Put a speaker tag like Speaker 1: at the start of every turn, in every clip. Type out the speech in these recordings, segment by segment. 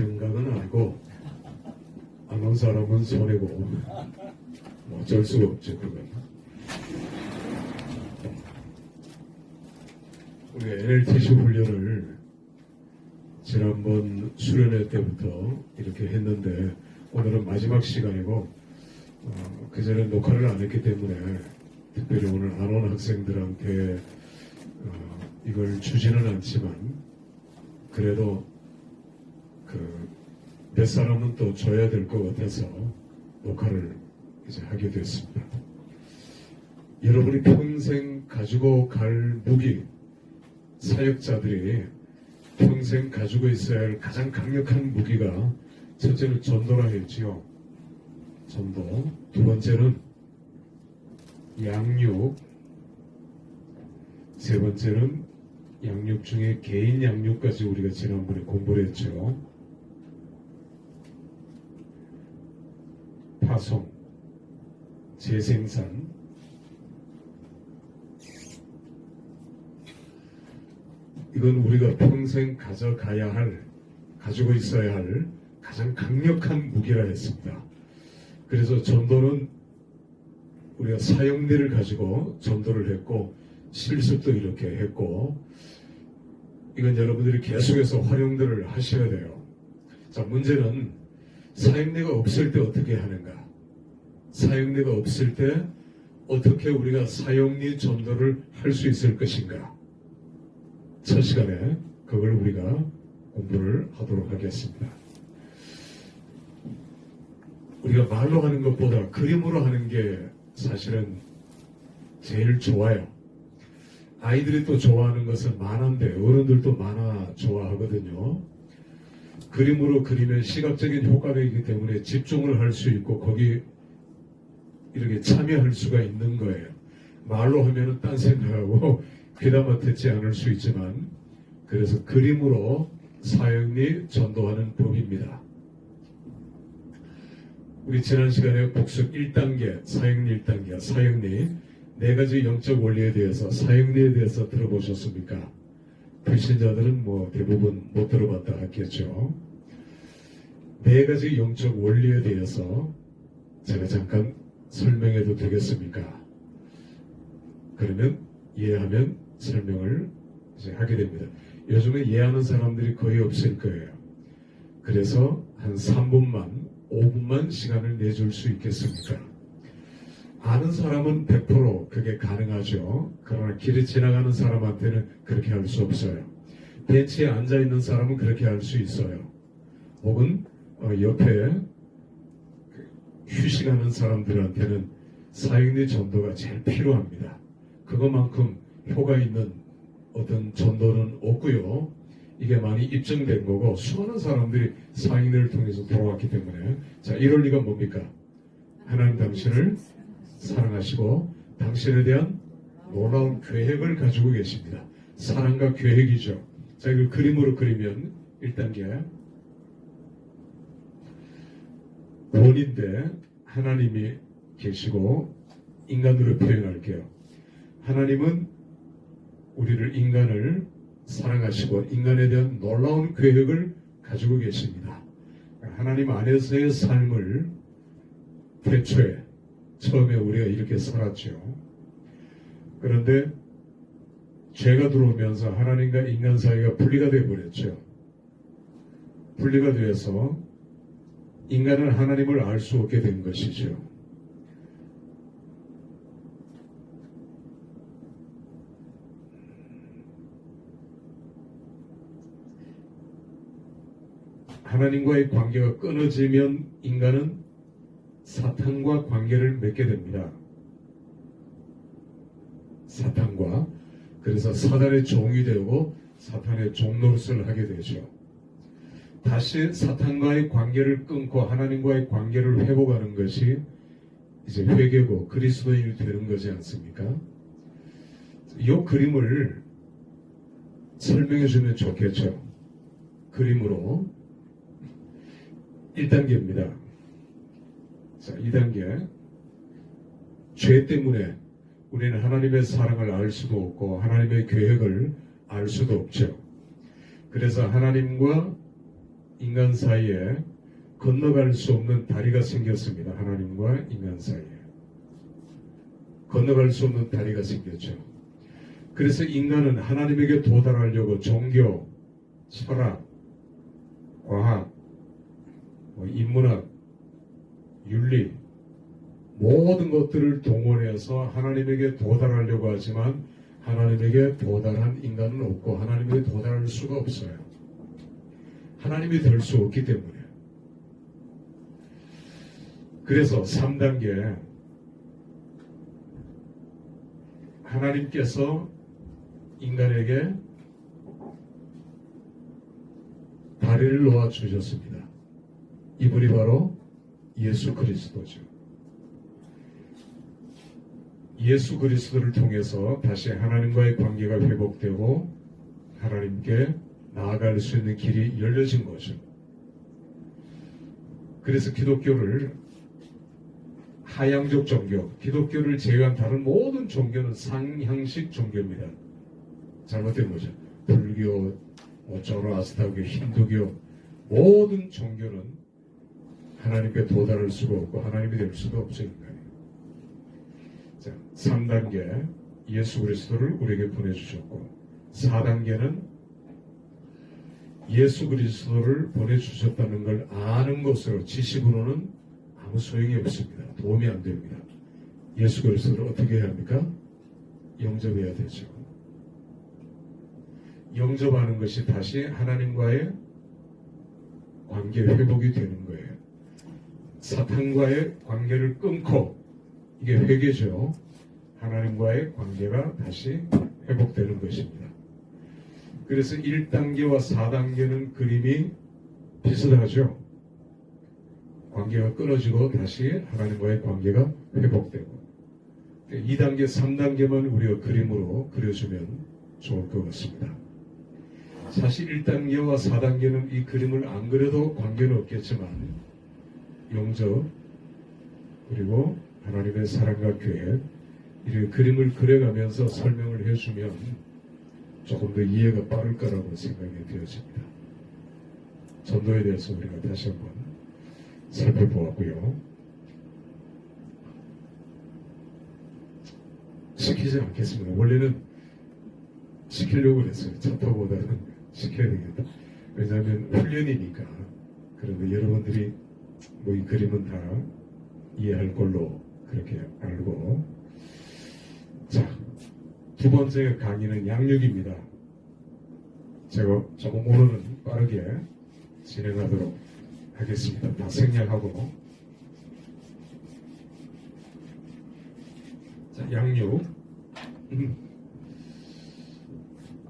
Speaker 1: 경각은 알고 안 온 사람은 손해고 뭐 어쩔 수가 없죠. 그건 우리가 NLTC 훈련을 지난번 수련회 때부터 이렇게 했는데 오늘은 마지막 시간이고 그전에 녹화를 안 했기 때문에 특별히 오늘 안 온 학생들한테 이걸 주지는 않지만 그래도 몇 사람은 또 줘야 될 것 같아서 녹화를 이제 하게 됐습니다. 여러분이 평생 가지고 갈 무기, 사역자들이 평생 가지고 있어야 할 가장 강력한 무기가 첫째는 전도라 했지요. 전도. 두 번째는 양육. 세 번째는 양육 중에 개인 양육까지 우리가 지난번에 공부를 했죠. 파송, 재생산, 이건 우리가 평생 가져가야 할, 가지고 있어야 할 가장 강력한 무기라 했습니다. 그래서 전도는 우리가 사형리를 가지고 전도를 했고 실습도 이렇게 했고 이건 여러분들이 계속해서 활용들을 하셔야 돼요. 자, 문제는 사형리가 없을 때 어떻게 하는가? 사형리가 없을 때 어떻게 우리가 사형리 전도를 할 수 있을 것인가? 첫 시간에 그걸 우리가 공부를 하도록 하겠습니다. 우리가 말로 하는 것보다 그림으로 하는 게 사실은 제일 좋아요. 아이들이 또 좋아하는 것은 만화인데 어른들도 만화 좋아하거든요. 그림으로 그리면 시각적인 효과가 있기 때문에 집중을 할 수 있고 거기 이렇게 참여할 수가 있는 거예요. 말로 하면은 딴 생각하고 귀담아 듣지 않을 수 있지만 그래서 그림으로 사형리 전도하는 법입니다. 우리 지난 시간에 복습 1단계, 사형리 1단계, 사형리 4가지 영적 원리에 대해서 사형리에 대해서 들어보셨습니까? 불신자들은 뭐 대부분 못 들어봤다 하겠죠. 4가지 영적 원리에 대해서 제가 잠깐 설명해도 되겠습니까? 그러면 이해하면 설명을 이제 하게 됩니다. 요즘에 이해하는 사람들이 거의 없을 거예요. 그래서 한 3분만, 5분만 시간을 내줄 수 있겠습니까? 아는 사람은 100% 그게 가능하죠. 그러나 길에 지나가는 사람한테는 그렇게 할 수 없어요. 벤치에 앉아있는 사람은 그렇게 할 수 있어요. 혹은 옆에 휴식하는 사람들한테는 사형리 전도가 제일 필요합니다. 그것만큼 효과 있는 어떤 전도는 없고요. 이게 많이 입증된 거고 수많은 사람들이 사형리를 통해서 돌아왔기 때문에 자, 이 원리가 뭡니까? 하나님 당신을 사랑하시고 당신에 대한 놀라운 계획을 가지고 계십니다. 사랑과 계획이죠. 자, 이걸 그림으로 그리면 1단계 원인데 하나님이 계시고 인간으로 표현할게요. 하나님은 우리를 인간을 사랑하시고 인간에 대한 놀라운 계획을 가지고 계십니다. 하나님 안에서의 삶을 태초에 처음에 우리가 이렇게 살았죠. 그런데 죄가 들어오면서 하나님과 인간 사이가 분리가 되어버렸죠. 분리가 되어서 인간은 하나님을 알 수 없게 된 것이죠. 하나님과의 관계가 끊어지면 인간은 사탄과 관계를 맺게 됩니다. 사탄과. 그래서 사탄의 종이 되고 사탄의 종노릇을 하게 되죠. 다시 사탄과의 관계를 끊고 하나님과의 관계를 회복하는 것이 이제 회개고 그리스도인이 되는 거지 않습니까? 이 그림을 설명해 주면 좋겠죠. 그림으로 1단계입니다. 자, 2단계. 죄 때문에 우리는 하나님의 사랑을 알 수도 없고 하나님의 계획을 알 수도 없죠. 그래서 하나님과 인간 사이에 건너갈 수 없는 다리가 생겼습니다. 하나님과 인간 사이에. 건너갈 수 없는 다리가 생겼죠. 그래서 인간은 하나님에게 도달하려고 종교, 철학, 과학, 인문학, 윤리 모든 것들을 동원해서 하나님에게 도달하려고 하지만 하나님에게 도달한 인간은 없고 하나님에게 도달할 수가 없어요. 하나님이 될 수 없기 때문에. 그래서 3단계 하나님께서 인간에게 다리를 놓아 주셨습니다. 이분이 바로 예수 그리스도죠. 예수 그리스도를 통해서 다시 하나님과의 관계가 회복되고 하나님께 나아갈 수 있는 길이 열려진 거죠. 그래서 기독교를 하향적 종교, 기독교를 제외한 다른 모든 종교는 상향식 종교입니다. 잘못된 거죠. 불교, 조로아스타교, 힌두교 모든 종교는 하나님께 도달할 수가 없고 하나님이 될 수가 없죠. 인간이. 자, 3단계 예수 그리스도를 우리에게 보내주셨고 4단계는 예수 그리스도를 보내주셨다는 걸 아는 것으로 지식으로는 아무 소용이 없습니다. 도움이 안 됩니다. 예수 그리스도를 어떻게 해야 합니까? 영접해야 되죠. 영접하는 것이 다시 하나님과의 관계 회복이 되는 거예요. 사탄과의 관계를 끊고 이게 회개죠. 하나님과의 관계가 다시 회복되는 것입니다. 그래서 1단계와 4단계는 그림이 비슷하죠. 관계가 끊어지고 다시 하나님과의 관계가 회복되고 2단계, 3단계만 우리가 그림으로 그려주면 좋을 것 같습니다. 사실 1단계와 4단계는 이 그림을 안 그려도 관계는 없겠지만 영접 그리고 하나님의 사랑과 계획 이렇게 그림을 그려가면서 설명을 해주면 조금 더 이해가 빠를 거라고 생각이 되어집니다. 전도에 대해서 우리가 다시 한번 살펴보았고요. 시키지 않겠습니다. 원래는 시키려고 그랬어요. 차터보다는 시켜야 되겠다. 왜냐하면 훈련이니까. 그런데 여러분들이 뭐 이 그림은 다 이해할 걸로 그렇게 알고. 자, 두 번째 강의는 양육입니다. 제가 조금 오늘은 빠르게 진행하도록 하겠습니다. 다 생략하고. 자, 양육.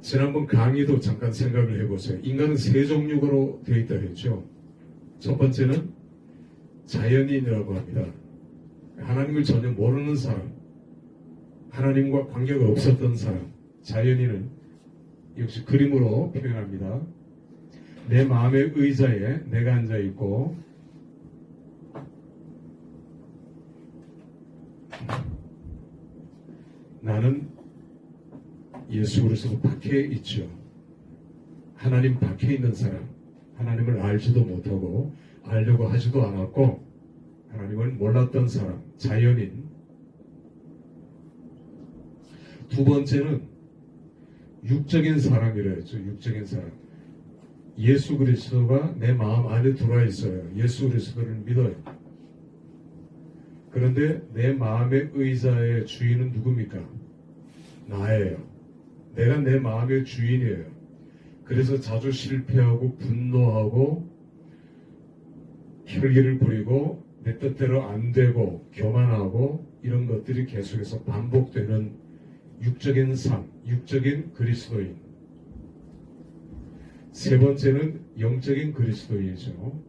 Speaker 1: 지난번 강의도 잠깐 생각을 해보세요. 인간은 세 종류로 되어 있다고 했죠. 첫 번째는 자연인이라고 합니다. 하나님을 전혀 모르는 사람, 하나님과 관계가 없었던 사람, 자연인은 역시 그림으로 표현합니다. 내 마음의 의자에 내가 앉아 있고 나는 예수 그리스도 밖에 있죠. 하나님 밖에 있는 사람, 하나님을 알지도 못하고 알려고 하지도 않았고 하나님을 몰랐던 사람, 자연인. 두 번째는 육적인 사람이라 했죠. 육적인 사람. 예수 그리스도가 내 마음 안에 들어와 있어요. 예수 그리스도를 믿어요. 그런데 내 마음의 의자의 주인은 누굽니까? 나예요. 내가 내 마음의 주인이에요. 그래서 자주 실패하고 분노하고 혈기를 부리고 내 뜻대로 안 되고 교만하고 이런 것들이 계속해서 반복되는 육적인 삶, 육적인 그리스도인. 세 번째는 영적인 그리스도인이죠.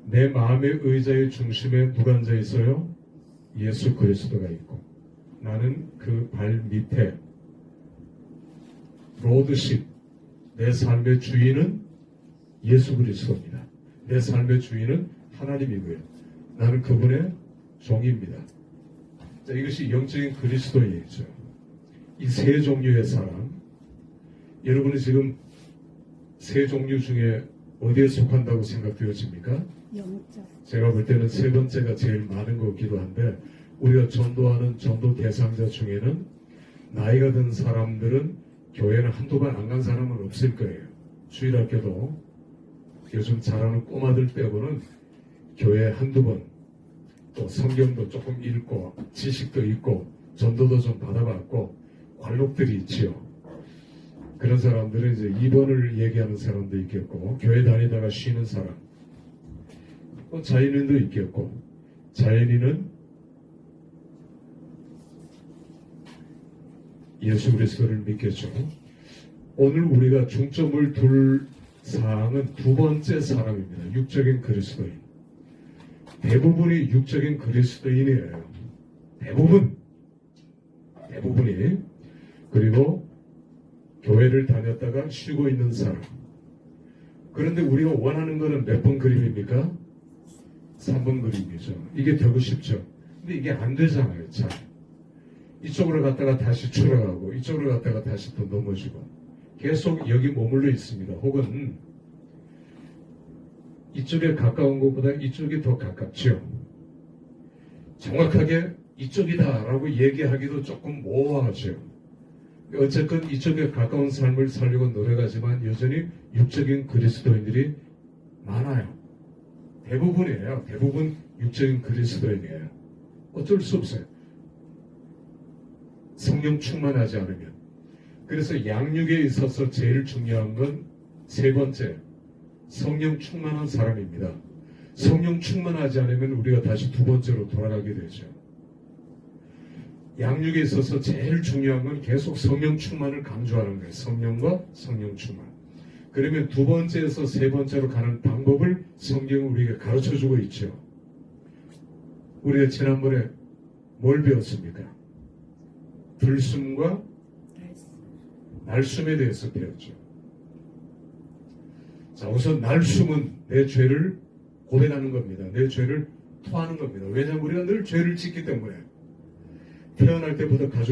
Speaker 1: 내 마음의 의자의 중심에 누가 앉아 있어요? 예수 그리스도가 있고 나는 그 발 밑에 로드십, 내 삶의 주인은 예수 그리스도입니다. 내 삶의 주인은 하나님이고요. 나는 그분의 종입니다. 자, 이것이 영적인 그리스도인이죠. 이 세 종류의 사람, 여러분이 지금 세 종류 중에 어디에 속한다고 생각되어집니까?
Speaker 2: 영적.
Speaker 1: 제가 볼 때는 세 번째가 제일 많은 것 같기도 한데, 우리가 전도하는 전도 대상자 중에는 나이가 든 사람들은 교회는 한두 번 안 간 사람은 없을 거예요. 주일학교도 요즘 잘하는 꼬마들 빼고는 교회 한두 번, 또 성경도 조금 읽고 지식도 있고 전도도 좀 받아봤고 관록들이 있지요. 그런 사람들은 이제 2번을 얘기하는 사람도 있겠고, 교회 다니다가 쉬는 사람, 또 자연인도 있겠고, 자연인은 예수 그리스도를 믿겠죠. 오늘 우리가 중점을 둘 사항은 두 번째 사람입니다. 육적인 그리스도인. 대부분이 육적인 그리스도인이에요. 대부분이. 그리고 교회를 다녔다가 쉬고 있는 사람. 그런데 우리가 원하는 것은 몇 번 그림입니까? 3번 그림이죠. 이게 되고 싶죠. 근데 이게 안 되잖아요. 잘. 이쪽으로 갔다가 다시 출어가고 이쪽으로 갔다가 다시 또 넘어지고 계속 여기 머물러 있습니다. 혹은 이쪽에 가까운 것보다 이쪽이 더 가깝죠. 정확하게 이쪽이다라고 얘기하기도 조금 모호하죠. 어쨌든 이쪽에 가까운 삶을 살려고 노력하지만 여전히 육적인 그리스도인들이 많아요. 대부분이에요. 대부분 육적인 그리스도인이에요. 어쩔 수 없어요. 성령 충만하지 않으면. 그래서 양육에 있어서 제일 중요한 건 세 번째, 성령 충만한 사람입니다. 성령 충만하지 않으면 우리가 다시 두 번째로 돌아가게 되죠. 양육에 있어서 제일 중요한 건 계속 성령 충만을 강조하는 거예요. 성령과 성령 충만. 그러면 두 번째에서 세 번째로 가는 방법을 성경은 우리에게 가르쳐주고 있죠. 우리가 지난번에 뭘 배웠습니까? 들숨과 날숨에 대해서 배웠죠. 자, 우선 날숨은 내 죄를 고백하는 겁니다. 내 죄를 토하는 겁니다. 왜냐하면 우리가 늘 죄를 짓기 때문에 태어날 때부터 가지고